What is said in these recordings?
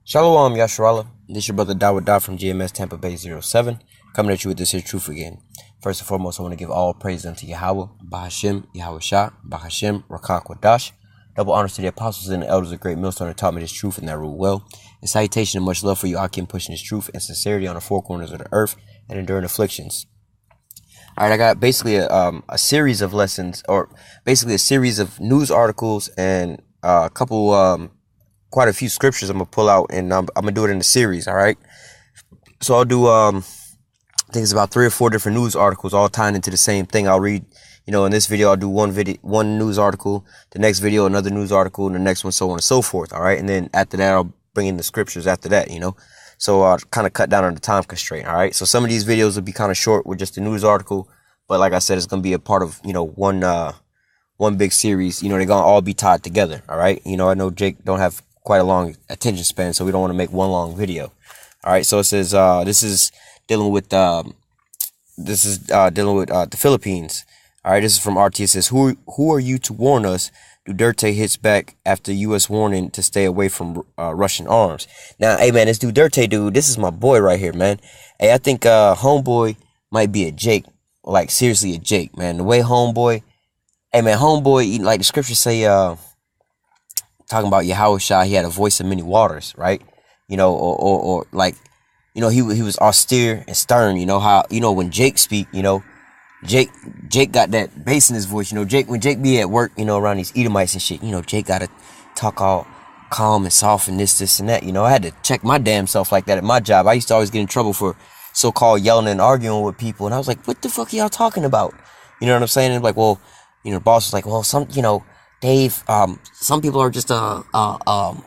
Shalom, Yasharala. This is your brother WW3 from GMS Tampa Bay #07, coming at you with this here truth again. First and foremost, I want to give all praise unto Yahweh, Bahashim, Yahweh Shah, Bahashim, Rakak Wadash. Double honors to the apostles and the elders of Great Millstone who taught me this truth and that rule well. And salutation and much love for you, Akim, pushing this truth and sincerity on the four corners of the earth and enduring afflictions. Alright, I got basically a series of lessons, or basically a series of news articles and a couple quite a few scriptures I'm gonna pull out, and I'm gonna do it in a series. All right, so I'll do I think it's about 3 or 4 different news articles all tying into the same thing. I'll read, in this video I'll do one news article, the next video another news article, and the next one so on and so forth. All right, and then after that I'll bring in the scriptures after that. So I'll kind of cut down on the time constraint. All right, so some of these videos will be kind of short with just a news article, but like I said, it's gonna be a part of one big series. They're gonna all be tied together. All right, I know Jake don't have quite a long attention span, so we don't want to make one long video. All right, so it says this is dealing with the Philippines. All right, this is from RT. It says, who are you to warn us? Duterte hits back after U.S. warning to stay away from Russian arms. Now, hey man, this Duterte dude, this is my boy right here, man. Hey, I think homeboy might be a Jake, like seriously a Jake, man. The way homeboy, hey man, homeboy, like the scriptures say, talking about Yahweh Shah, he had a voice of many waters, right? Or like, he was austere and stern. How, when Jake speak, Jake got that bass in his voice. When Jake be at work, around these Edomites and shit, Jake gotta talk all calm and soft and this and that. I had to check my damn self like that at my job. I used to always get in trouble for so-called yelling and arguing with people, and I was like, what the fuck are y'all talking about? You know what I'm saying? And like, well, the boss was like, well, Dave, some people are just a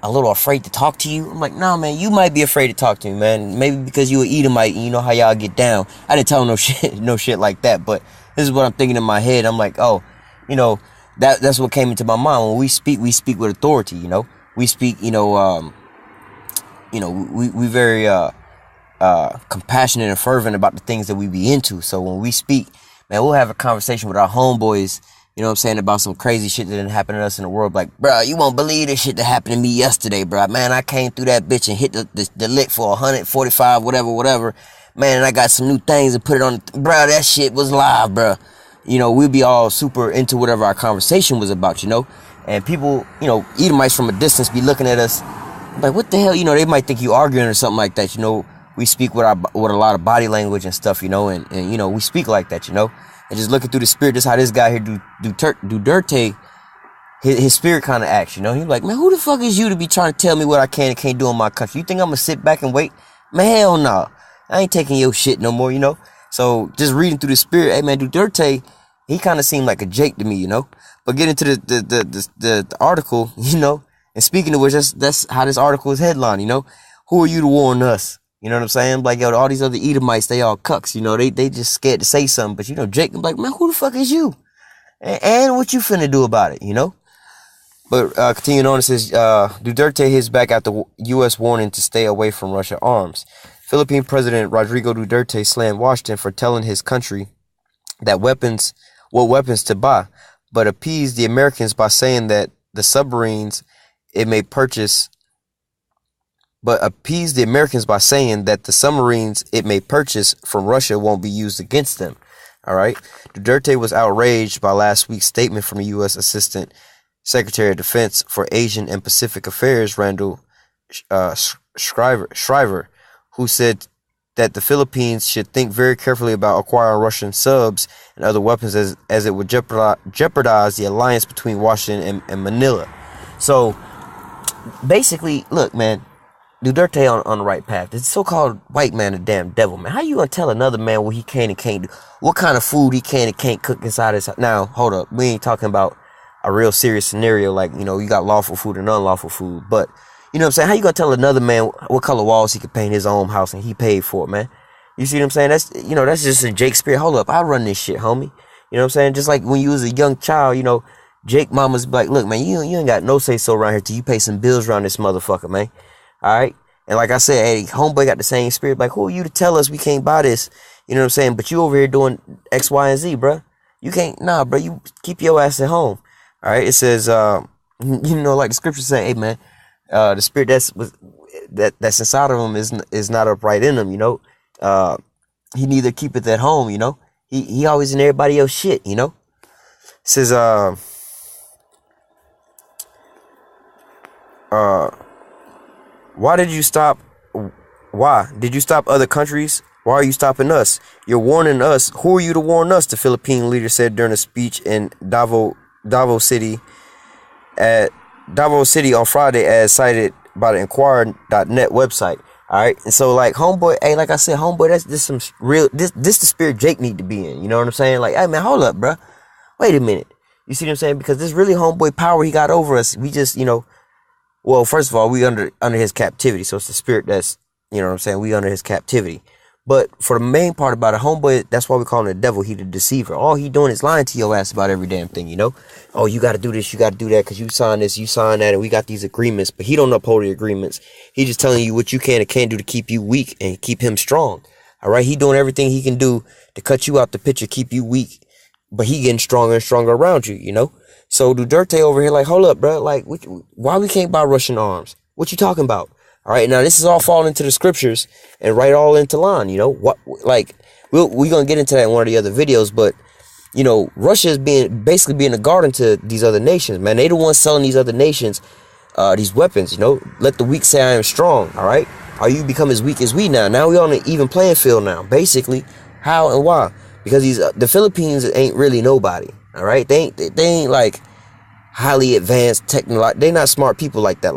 little afraid to talk to you. I'm like, nah, man, you might be afraid to talk to me, man. Maybe because you a Edomite and you know how y'all get down. I didn't tell him no shit like that. But this is what I'm thinking in my head. I'm like, oh, that's what came into my mind. When we speak with authority. We speak, we very compassionate and fervent about the things that we be into. So when we speak, man, we'll have a conversation with our homeboys. About some crazy shit that didn't happen to us in the world. Like, bro, you won't believe this shit that happened to me yesterday, bro. Man, I came through that bitch and hit the lick for 145, whatever. Man, and I got some new things and put it on. Bro, that shit was live, bro. We'd be all super into whatever our conversation was about, And people, Edomites from a distance be looking at us like, what the hell? They might think you arguing or something like that, We speak with a lot of body language and stuff, and we speak like that, And just looking through the spirit, this how this guy here, Duterte, his spirit kind of acts, He's like, man, who the fuck is you to be trying to tell me what I can and can't do in my country? You think I'm going to sit back and wait? Man, hell no. I ain't taking your shit no more, So just reading through the spirit, hey, man, Duterte, he kind of seemed like a Jake to me, But get into the article, and speaking of which, that's how this article is headlined, Who are you to warn us? You know what I'm saying? Like, yo, all these other Edomites, they all cucks, they just scared to say something. But, Jake, I'm like, man, who the fuck is you? And what you finna do about it, But continuing on, it says, Duterte hits back after U.S. warning to stay away from Russia arms. Philippine President Rodrigo Duterte slammed Washington for telling his country that what weapons to buy, but appeased the Americans by saying that the submarines it may purchase from Russia won't be used against them. All right. Duterte was outraged by last week's statement from the U.S. Assistant Secretary of Defense for Asian and Pacific Affairs, Randall Shriver, who said that the Philippines should think very carefully about acquiring Russian subs and other weapons as it would jeopardize the alliance between Washington and Manila. So basically, look, man, Duterte on the right path. This so-called white man, a damn devil, man. How you gonna tell another man what he can and can't do? What kind of food he can and can't cook inside his house? Now, hold up. We ain't talking about a real serious scenario like, you got lawful food and unlawful food. But, you know what I'm saying? How you gonna tell another man what color walls he could paint his own house and he paid for it, man? You see what I'm saying? That's just a Jake spirit. Hold up. I run this shit, homie. You know what I'm saying? Just like when you was a young child, Jake mama's like, look, man, you ain't got no say so around here till you pay some bills around this motherfucker, man. All right. And like I said, hey, homeboy got the same spirit. Like, who are you to tell us we can't buy this? You know what I'm saying? But you over here doing X, Y, and Z, bro. You can't, nah, bro. You keep your ass at home. All right. It says, like the scripture say, hey, man, the spirit that's inside of him is not upright in him, you know. He neither keepeth at home, you know. He always in everybody else shit, you know. It says why did you stop other countries? Why are you stopping us? You're warning us. Who are you to warn us? The Philippine leader said during a speech in Davao City on Friday, as cited by the Inquirer.net website. All right, and so like homeboy, hey, like I said, homeboy, this some real this the spirit Jake need to be in. You know what I'm saying? Like, hey man, hold up, bro. Wait a minute. You see what I'm saying? Because this really homeboy power he got over us. We just, you know, well, first of all, we under his captivity, so it's the spirit that's, you know what I'm saying, we under his captivity. But for the main part about a homeboy, that's why we call him the devil. He the deceiver. All he doing is lying to your ass about every damn thing, you know? Oh, you got to do this, you got to do that, because you signed this, you signed that, and we got these agreements. But he don't uphold the agreements. He just telling you what you can and can't do to keep you weak and keep him strong. All right? He doing everything he can do to cut you out the picture, keep you weak. But he getting stronger and stronger around you, you know? So Duterte over here like, hold up, bro. Like, why we can't buy Russian arms? What you talking about? All right, now this is all falling into the scriptures and right all into line, you know. What, like, we're gonna get into that in one of the other videos, but you know, Russia is basically being a guardian to these other nations, man. They the ones selling these other nations these weapons, you know. Let the weak say I am strong. All right, are you become as weak as we now? Now we on an even playing field now, basically. How and why? Because the Philippines ain't really nobody. All right, they ain't like highly advanced technology. They not smart people like that.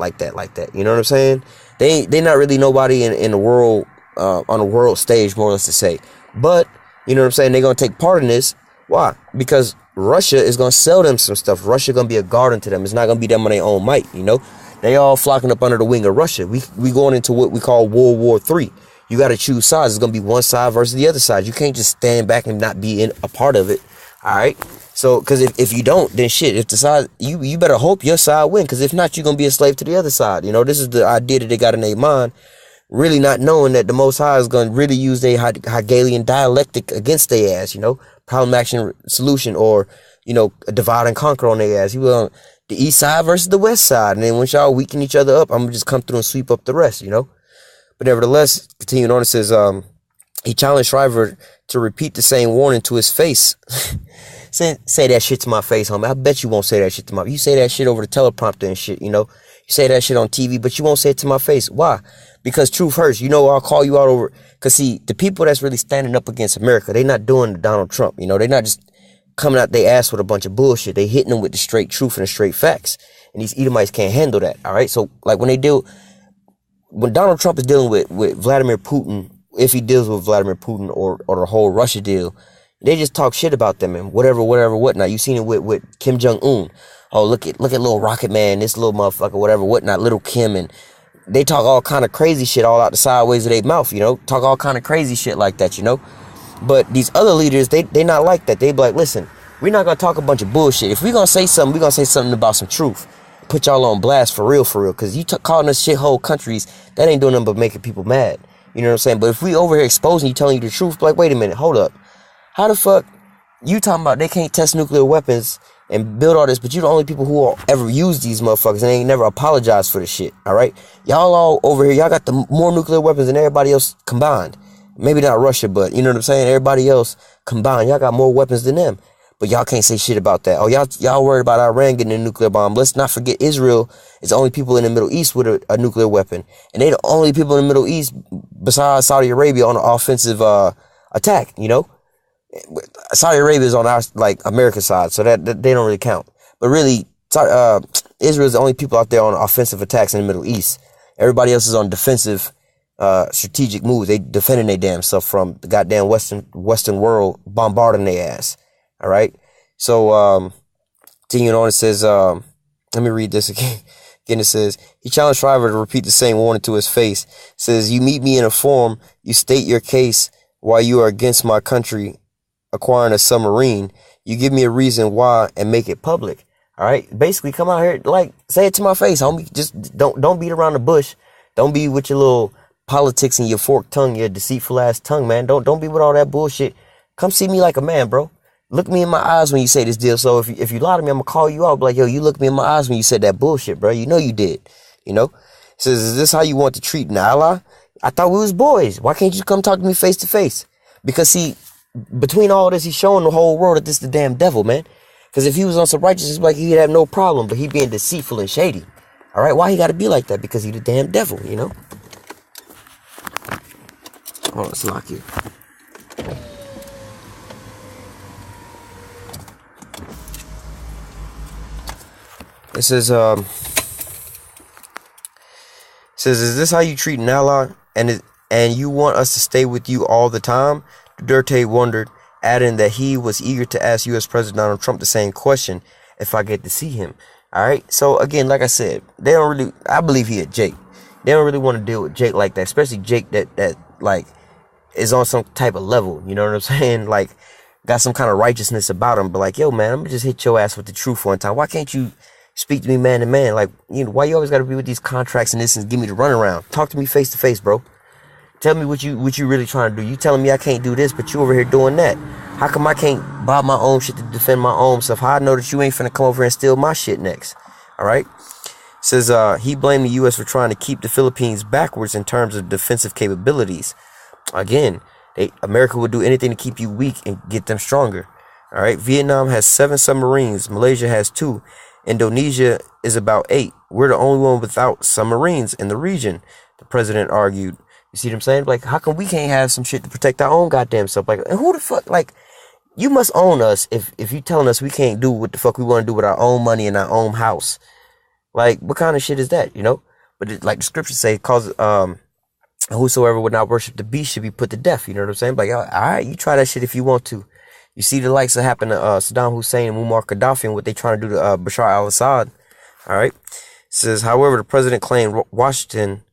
You know what I'm saying? They not really nobody in the world, on the world stage, more or less to say. But, you know what I'm saying, they're going to take part in this. Why? Because Russia is going to sell them some stuff. Russia going to be a guardian to them. It's not going to be them on their own might, you know. They all flocking up under the wing of Russia. We going into what we call World War III. You got to choose sides. It's going to be one side versus the other side. You can't just stand back and not be a part of it. All right. So, because if you don't, then shit, if the side, you better hope your side win. Because if not, you're going to be a slave to the other side. You know, this is the idea that they got in their mind, really not knowing that the Most High is going to really use their Hegelian dialectic against their ass, you know, problem, action, solution, or, you know, a divide and conquer on their ass. You will the east side versus the west side. And then once y'all weaken each other up, I'm going to just come through and sweep up the rest, you know. But nevertheless, continuing on, it says, he challenged Shriver to repeat the same warning to his face. Say that shit to my face, homie. I bet you won't say that shit to my face. You say that shit over the teleprompter and shit, you know. You say that shit on TV, but you won't say it to my face. Why? Because truth hurts. You know, I'll call you out over. Because, see, the people that's really standing up against America, they not doing the Donald Trump, you know. They not just coming out their ass with a bunch of bullshit. They hitting them with the straight truth and the straight facts. And these Edomites can't handle that, all right? So, like, when Donald Trump is dealing with Vladimir Putin, if he deals with Vladimir Putin or the whole Russia deal, they just talk shit about them and whatever, whatnot. You seen it with Kim Jong-un. Oh, look at little Rocket Man, this little motherfucker, whatever, whatnot, little Kim. And they talk all kind of crazy shit all out the sideways of their mouth, you know. Talk all kind of crazy shit like that, you know. But these other leaders, they not like that. They be like, listen, we're not going to talk a bunch of bullshit. If we're going to say something, we're going to say something about some truth. Put y'all on blast for real. Because you calling us shithole countries, that ain't doing nothing but making people mad. You know what I'm saying? But if we over here exposing you, telling you the truth, like, wait a minute, hold up. How the fuck you talking about they can't test nuclear weapons and build all this, but you the only people who will ever use these motherfuckers and they ain't never apologize for the shit, all right? Y'all all over here, y'all got the more nuclear weapons than everybody else combined. Maybe not Russia, but you know what I'm saying? Everybody else combined, y'all got more weapons than them. But y'all can't say shit about that. Oh, y'all worried about Iran getting a nuclear bomb. Let's not forget Israel is the only people in the Middle East with a nuclear weapon. And they the only people in the Middle East besides Saudi Arabia on an offensive attack, you know? Saudi Arabia is on our, like, American side, so that they don't really count. But really, Israel is the only people out there on offensive attacks in the Middle East. Everybody else is on defensive strategic moves. They defending their damn stuff from the goddamn Western world bombarding their ass. All right. So, continuing on, it says, let me read this again. Again, it says, he challenged Shriver to repeat the same warning to his face. It says, you meet me in a forum, you state your case why you are against my country acquiring a submarine. You give me a reason why and make it public. All right. Basically, come out here, like, say it to my face, homie. Just don't beat around the bush. Don't be with your little politics and your forked tongue, your deceitful ass tongue, man. Don't be with all that bullshit. Come see me like a man, bro. Look me in my eyes when you say this deal. So if you lie to me, I'm gonna call you out. Be like, yo, you look me in my eyes when you said that bullshit, bro. You know you did. You know. Says, is this how you want to treat an ally? I thought we was boys. Why can't you come talk to me face to face? Because see, between all this, he's showing the whole world that this is the damn devil, man. Because if he was on some righteousness, like he'd have no problem, but he being deceitful and shady. All right, why he got to be like that? Because he the damn devil, you know. Oh, let's lock you. It says, is this how you treat an ally? And you want us to stay with you all the time? Duterte wondered, adding that he was eager to ask U.S. President Donald Trump the same question if I get to see him. All right. So again, like I said, they don't really. I believe he had Jake. They don't really want to deal with Jake like that, especially Jake that like is on some type of level. You know what I'm saying? Like got some kind of righteousness about him. But like, yo, man, I'm gonna just hit your ass with the truth one time. Why can't you speak to me man to man? Like, you know, why you always got to be with these contracts and this and give me the runaround? Talk to me face to face, bro. Tell me what you really trying to do. You telling me I can't do this, but you over here doing that. How come I can't buy my own shit to defend my own stuff? How I know that you ain't finna come over here and steal my shit next? All right. Says he blamed the U.S. for trying to keep the Philippines backwards in terms of defensive capabilities. Again, America would do anything to keep you weak and get them stronger. All right. Vietnam has 7 submarines. Malaysia has 2. Indonesia is about 8. We're the only one without submarines in the region, the president argued. You see what I'm saying? Like, how come we can't have some shit to protect our own goddamn stuff? Like, and who the fuck, like, you must own us if you telling us we can't do what the fuck we want to do with our own money in our own house. Like, what kind of shit is that, you know? But it, like the scriptures say, whosoever would not worship the beast should be put to death. You know what I'm saying? Like, all right, you try that shit if you want to. You see the likes that happened to Saddam Hussein and Muammar Gaddafi and what they trying to do to Bashar al-Assad. All right. It says, however, the president claimed Washington...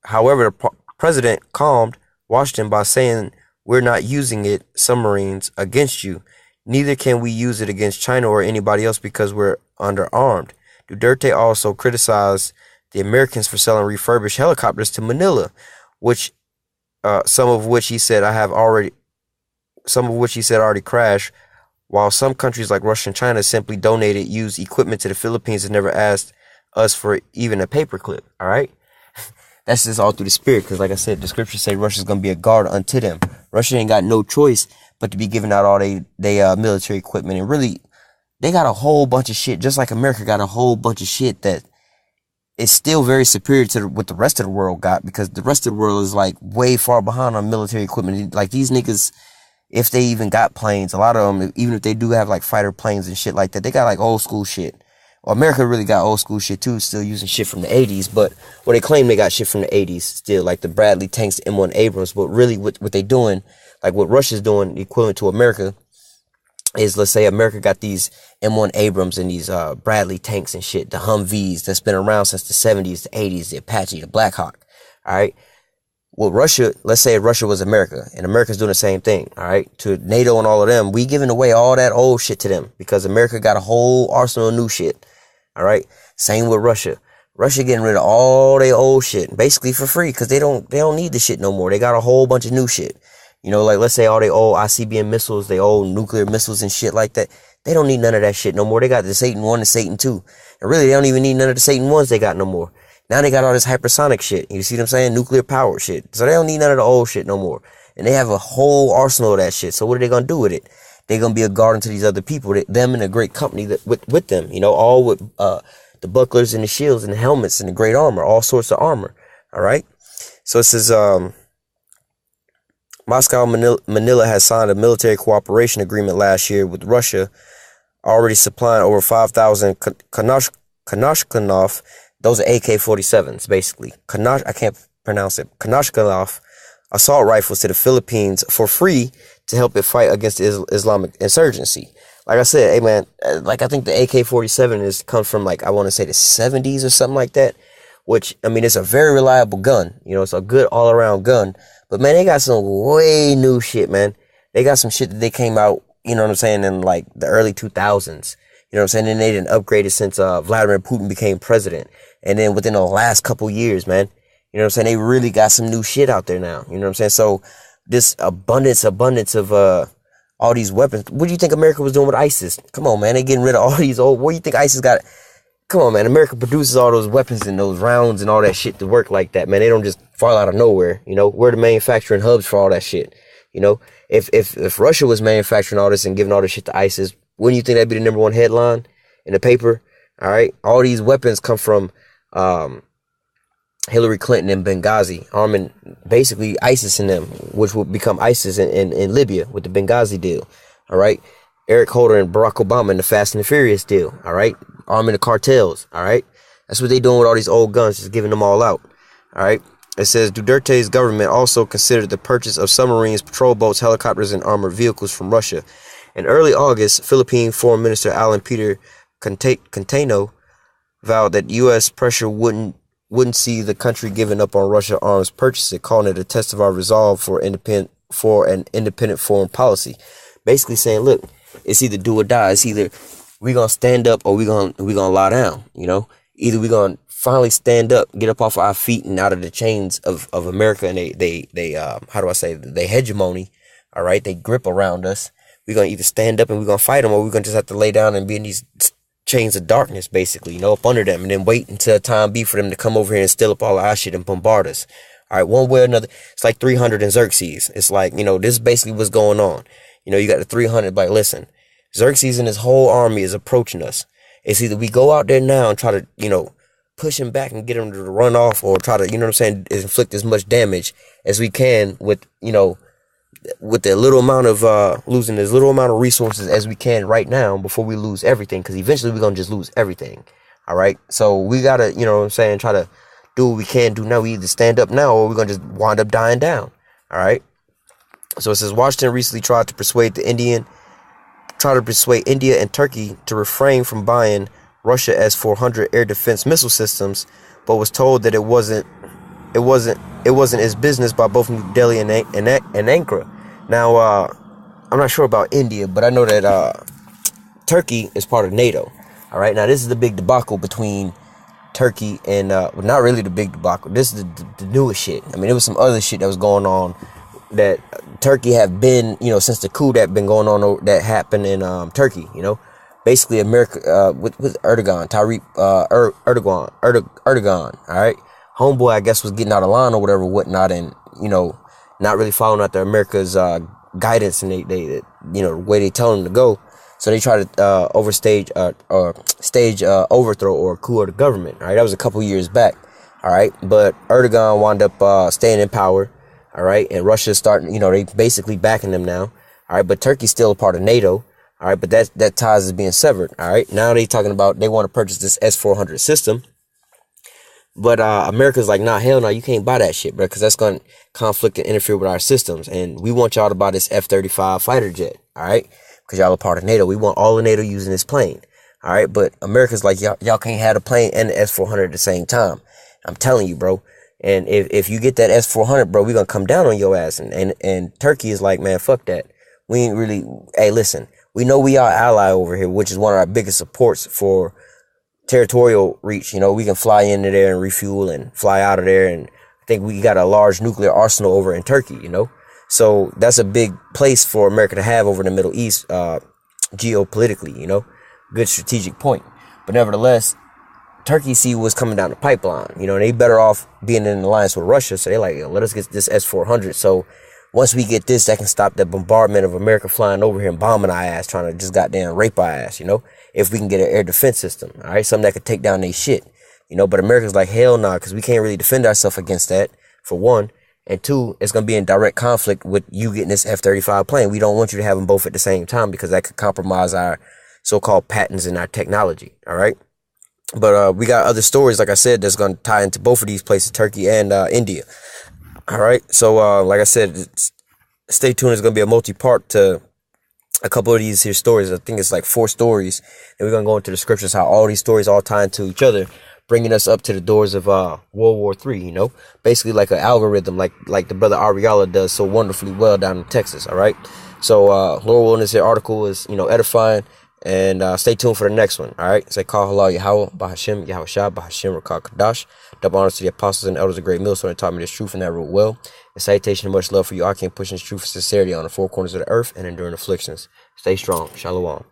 However, the president calmed Washington by saying, we're not using it, submarines, against you. Neither can we use it against China or anybody else because we're underarmed. Duterte also criticized the Americans for selling refurbished helicopters to Manila, which some of which he said already crashed, while some countries like Russia and China simply donated used equipment to the Philippines and never asked us for even a paperclip. All right. That's just all through the spirit, because like I said, the scriptures say Russia's going to be a guard unto them. Russia ain't got no choice but to be giving out all they military equipment. And really, they got a whole bunch of shit, just like America got a whole bunch of shit that is still very superior to what the rest of the world got, because the rest of the world is like way far behind on military equipment. Like these niggas, if they even got planes, a lot of them, even if they do have like fighter planes and shit like that, they got like old school shit. Well, America really got old school shit too, still using shit from the 80s, but well, they claim they got shit from the 80s still, like the Bradley tanks, the M1 Abrams, but really what they doing, like what Russia's doing, equivalent to America, is let's say America got these M1 Abrams and these Bradley tanks and shit, the Humvees that's been around since the 70s, the 80s, the Apache, the Black Hawk, all right? Well, Russia, let's say Russia was America, and America's doing the same thing, all right? To NATO and all of them, we giving away all that old shit to them because America got a whole arsenal of new shit, all right? Same with Russia. Russia getting rid of all their old shit, basically for free, because they don't need the shit no more. They got a whole bunch of new shit. You know, like let's say all their old ICBM missiles, they old nuclear missiles and shit like that. They don't need none of that shit no more. They got the Satan 1 and Satan 2. And really, they don't even need none of the Satan 1s they got no more. Now they got all this hypersonic shit. You see what I'm saying? Nuclear powered shit. So they don't need none of the old shit no more. And they have a whole arsenal of that shit. So what are they going to do with it? They're going to be a guardian to these other people, them and a great company that with them, you know, all with the bucklers and the shields and the helmets and the great armor, all sorts of armor. All right. So it says, Moscow and Manila has signed a military cooperation agreement last year with Russia, already supplying over 5,000 Kalashnikov. Those are AK-47s, basically. I can't pronounce it. Kalashnikov assault rifles to the Philippines for free to help it fight against the Islamic insurgency. Like I said, hey man, like I think the AK-47 comes from like, I want to say the 70s or something like that, which, I mean, it's a very reliable gun. You know, it's a good all-around gun. But man, they got some way new shit, man. They got some shit that they came out, you know what I'm saying, in like the early 2000s. You know what I'm saying? And they didn't upgrade it since Vladimir Putin became president. And then within the last couple years, man, you know what I'm saying? They really got some new shit out there now. You know what I'm saying? So this abundance of all these weapons. What do you think America was doing with ISIS? Come on, man. They getting rid of all these old. What do you think ISIS got? Come on, man. America produces all those weapons and those rounds and all that shit to work like that, man. They don't just fall out of nowhere. You know, we're the manufacturing hubs for all that shit. You know, if Russia was manufacturing all this and giving all this shit to ISIS, wouldn't you think that'd be the #1 headline in the paper? All right. All these weapons come from Hillary Clinton and Benghazi, arming basically ISIS in them, which would become ISIS in Libya with the Benghazi deal. All right. Eric Holder and Barack Obama in the Fast and the Furious deal. All right. Arming the cartels. All right. That's what they doing with all these old guns, just giving them all out. All right. It says Duterte's government also considered the purchase of submarines, patrol boats, helicopters, and armored vehicles from Russia. In early August, Philippine Foreign Minister Alan Peter Cantano vowed that U.S. pressure wouldn't see the country giving up on Russia arms purchases, calling it a test of our resolve for an independent foreign policy. Basically saying, look, it's either do or die. It's either we gonna stand up or we gonna lie down. You know, either we gonna finally stand up, get up off our feet and out of the chains of America and they how do I say, they hegemony. All right, they grip around us. We're gonna either stand up and we're gonna fight them, or we're gonna just have to lay down and be in these chains of darkness, basically, you know, up under them, and then wait until time be for them to come over here and steal up all our shit and bombard us. All right, one way or another. It's like 300 and Xerxes. It's like, you know, this is basically what's going on. You know, you got the 300, like, listen, Xerxes and his whole army is approaching us. It's either we go out there now and try to, you know, push him back and get him to run off, or try to, you know what I'm saying, inflict as much damage as we can with, you know, with the little amount of losing as little amount of resources as we can right now before we lose everything, because eventually we're gonna just lose everything. All right, so we gotta, you know what I'm saying, try to do what we can do now. We either stand up now or we're gonna just wind up dying down. All right, so it says Washington recently tried to persuade India and Turkey to refrain from buying Russia S-400 air defense missile systems, but was told that it wasn't its business by both New Delhi and Ankara. Now, I'm not sure about India, but I know that Turkey is part of NATO. All right, now this is the big debacle between Turkey and, well, not really the big debacle. This is the newest shit. I mean, there was some other shit that was going on that Turkey have been, you know, since the coup that been going on that happened in Turkey. You know, basically America with Erdogan, Erdogan. All right. Homeboy, I guess, was getting out of line or whatever, whatnot, and, you know, not really following out the America's guidance and they you know, the way they tell him to go. So they try to stage overthrow or coup of the government. All right, that was a couple years back. All right, but Erdogan wound up staying in power. All right, and Russia's starting, you know, they basically backing them now. All right, but Turkey's still a part of NATO. All right, but that ties is being severed. All right, now they talking about they want to purchase this S-400 system. But America's like, nah, hell no, you can't buy that shit, bro, because that's going to conflict and interfere with our systems. And we want y'all to buy this F-35 fighter jet, all right? Because y'all are part of NATO. We want all of NATO using this plane, all right? But America's like, y'all can't have the plane and the S-400 at the same time. I'm telling you, bro. And if you get that S-400, bro, we're going to come down on your ass. And Turkey is like, man, fuck that. We ain't really, hey, listen, we know we are ally over here, which is one of our biggest supports for territorial reach. You know, we can fly into there and refuel and fly out of there, and I think we got a large nuclear arsenal over in Turkey, you know, so that's a big place for America to have over in the Middle East, geopolitically, you know, good strategic point. But nevertheless, Turkey see what's coming down the pipeline, you know, and they better off being in an alliance with Russia, so they like, yo, let us get this S-400, so once we get this, that can stop the bombardment of America flying over here and bombing our ass, trying to just goddamn rape our ass, you know, if we can get an air defense system, all right, something that could take down their shit, you know. But America's like, hell nah, because we can't really defend ourselves against that, for one, and two, it's going to be in direct conflict with you getting this F-35 plane. We don't want you to have them both at the same time, because that could compromise our so-called patents and our technology, all right. But we got other stories, like I said, that's going to tie into both of these places, Turkey and India. All right, so like I said, stay tuned. It's going to be a multi-part to a couple of these here stories. I think it's like 4 stories, and we're going to go into the scriptures, how all these stories all tie into each other, bringing us up to the doors of World War III, you know, basically like an algorithm, like the brother Ariala does so wonderfully well down in Texas, all right? So Lord willing, this here article is, you know, edifying, and stay tuned for the next one, all right? Say, call halal Yahweh, Bahashem, Yahweh Shah, Bahashem, Rakah Kadash. Double honors to the apostles and elders of Great Millstone that taught me this truth and that ruled well. And salutation and much love for you. I can push this truth and sincerity on the 4 corners of the earth and enduring afflictions. Stay strong. Shalom.